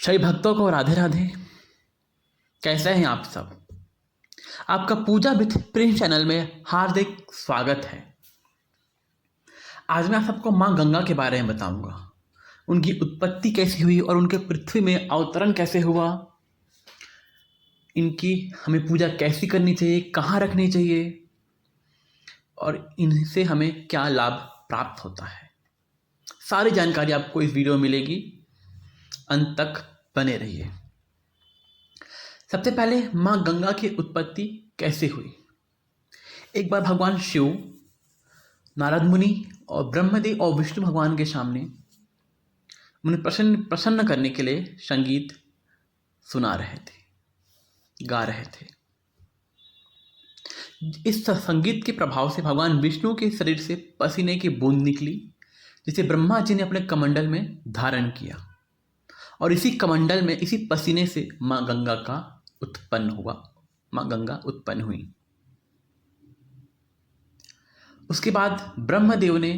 सभी भक्तों को राधे राधे। कैसे हैं आप सब? आपका पूजा विथ प्रिंस चैनल में हार्दिक स्वागत है। आज मैं आप सबको माँ गंगा के बारे में बताऊंगा। उनकी उत्पत्ति कैसी हुई और उनके पृथ्वी में अवतरण कैसे हुआ, इनकी हमें पूजा कैसी करनी चाहिए, कहाँ रखनी चाहिए और इनसे हमें क्या लाभ प्राप्त होता है। सारी जानकारी आपको इस वीडियो में मिलेगी, अंत तक बने रहिए। सबसे पहले माँ गंगा की उत्पत्ति कैसे हुई। एक बार भगवान शिव नारद मुनि और ब्रह्मदेव और विष्णु भगवान के सामने उन्हें प्रसन्न करने के लिए संगीत सुना रहे थे, गा रहे थे। इस संगीत के प्रभाव से भगवान विष्णु के शरीर से पसीने की बूंद निकली, जिसे ब्रह्मा जी ने अपने कमंडल में धारण किया और इसी कमंडल में, इसी पसीने से माँ गंगा का उत्पन्न हुआ, माँ गंगा उत्पन्न हुई। उसके बाद ब्रह्मदेव ने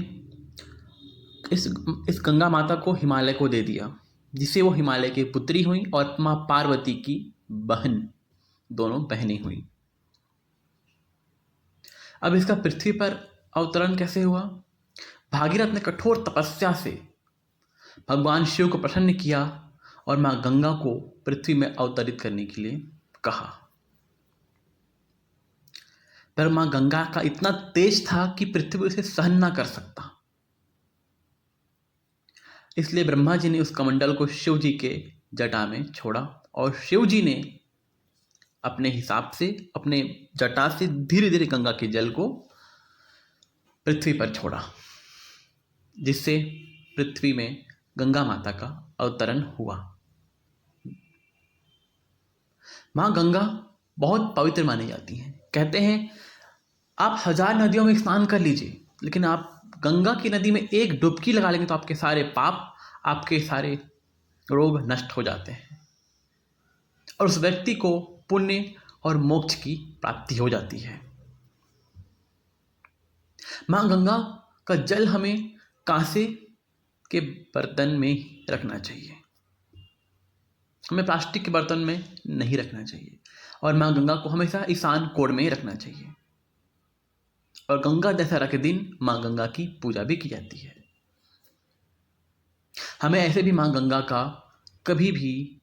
इस गंगा माता को हिमालय को दे दिया, जिससे वो हिमालय की पुत्री हुई और माँ पार्वती की बहन, दोनों बहनें हुई। अब इसका पृथ्वी पर अवतरण कैसे हुआ? भागीरथ ने कठोर तपस्या से भगवान शिव को प्रसन्न किया और माँ गंगा को पृथ्वी में अवतरित करने के लिए कहा। पर माँ गंगा का इतना तेज था कि पृथ्वी उसे सहन ना कर सकता, इसलिए ब्रह्मा जी ने उस कमंडल को शिव जी के जटा में छोड़ा और शिव जी ने अपने हिसाब से, अपने जटा से धीरे धीरे गंगा के जल को पृथ्वी पर छोड़ा, जिससे पृथ्वी में गंगा माता का अवतरण हुआ। माँ गंगा बहुत पवित्र मानी जाती हैं। कहते हैं आप 1000 नदियों में स्नान कर लीजिए, लेकिन आप गंगा की नदी में एक डुबकी लगा लेंगे तो आपके सारे पाप, आपके सारे रोग नष्ट हो जाते हैं और उस व्यक्ति को पुण्य और मोक्ष की प्राप्ति हो जाती है। माँ गंगा का जल हमें कांसे के बर्तन में रखना चाहिए, हमें प्लास्टिक के बर्तन में नहीं रखना चाहिए और माँ गंगा को हमेशा ईशान कोण में रखना चाहिए। और गंगा दशहरा के दिन माँ गंगा की पूजा भी की जाती है। हमें ऐसे भी माँ गंगा का कभी भी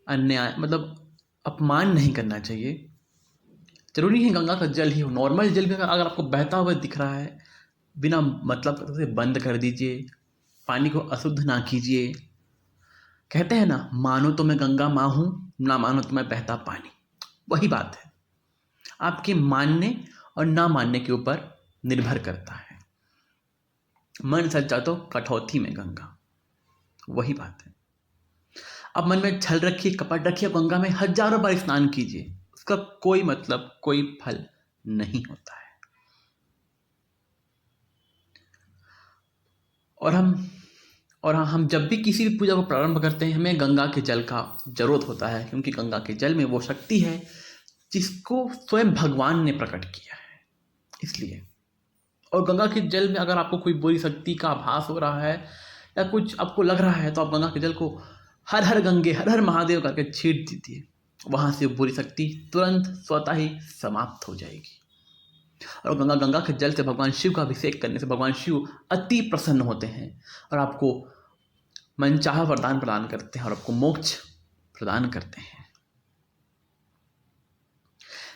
अन्याय, मतलब अपमान नहीं करना चाहिए। जरूरी है गंगा का जल ही हो, नॉर्मल जल भी अगर आपको बहता हुआ दिख रहा है, बिना मतलब उसे बंद कर दीजिए, पानी को अशुद्ध ना कीजिए। कहते हैं ना, मानो तो मैं गंगा माँ हूं, ना मानो तो मैं बहता पानी। वही बात है, आपके मानने और ना मानने के ऊपर निर्भर करता है। मन सच्चा तो कठौती में गंगा, वही बात है। अब मन में छल रखिए, कपट रखिए, गंगा में हजारों बार स्नान कीजिए, उसका कोई मतलब, कोई फल नहीं होता है। और हम जब भी किसी भी पूजा को प्रारंभ करते हैं, हमें गंगा के जल का जरूरत होता है, क्योंकि गंगा के जल में वो शक्ति है जिसको स्वयं भगवान ने प्रकट किया है, इसलिए। और गंगा के जल में अगर आपको कोई बुरी शक्ति का आभास हो रहा है या कुछ आपको लग रहा है, तो आप गंगा के जल को हर हर गंगे, हर हर महादेव करके छीट दीजिए, वहां से बुरी शक्ति तुरंत स्वतः ही समाप्त हो जाएगी। और गंगा के जल से भगवान शिव का अभिषेक करने से भगवान शिव अति प्रसन्न होते हैं और आपको मनचाहा वरदान प्रदान करते हैं और आपको मोक्ष प्रदान करते हैं।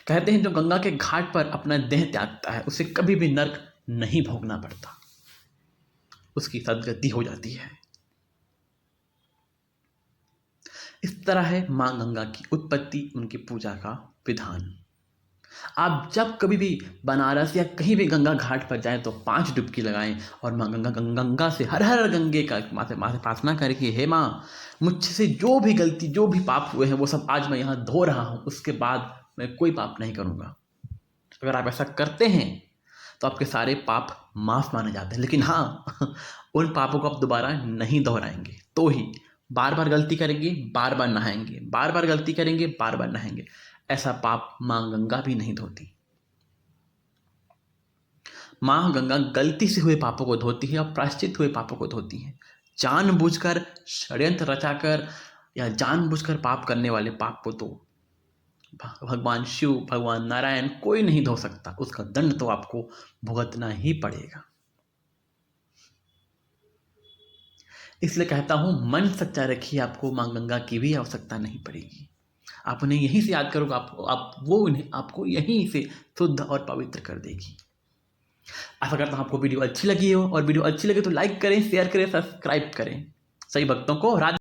कहते हैं जो गंगा के घाट पर अपना देह त्यागता है, उसे कभी भी नर्क नहीं भोगना पड़ता, उसकी सद्गति हो जाती है। इस तरह है माँ गंगा की उत्पत्ति, उनकी पूजा का विधान। आप जब कभी भी बनारस या कहीं भी गंगा घाट पर जाएं तो 5 डुबकी लगाएं और माँ गंगा से हर हर गंगे का माथे प्रार्थना करके, हे माँ, मुझसे जो भी गलती, जो भी पाप हुए हैं वो सब आज मैं यहाँ धो रहा हूँ, उसके बाद मैं कोई पाप नहीं करूँगा। अगर आप ऐसा करते हैं तो आपके सारे पाप माफ माने जाते हैं। लेकिन हाँ, उन पापों को आप दोबारा नहीं दोहराएंगे, तो ही बार बार गलती करेंगे, बार बार नहाएंगे, बार बार गलती करेंगे, बार बार नहाएंगे, ऐसा पाप माँ गंगा भी नहीं धोती। माँ गंगा गलती से हुए पापों को धोती है और प्रायश्चित हुए पापों को धोती है। जानबूझकर, षड्यंत्र रचाकर या जानबूझकर पाप करने वाले पाप को तो भगवान शिव, भगवान नारायण कोई नहीं धो सकता, उसका दंड तो आपको भुगतना ही पड़ेगा। इसलिए कहता हूं मन सच्चा रखिए, आपको मां गंगा की भी आवश्यकता नहीं पड़ेगी। आप उन्हें यहीं से याद करोगे, आपको यहीं से शुद्ध और पवित्र कर देगी। आशा करता हूं आपको वीडियो अच्छी लगी हो, और वीडियो अच्छी लगे तो लाइक करें, शेयर करें, सब्सक्राइब करें। सही भक्तों को राधे।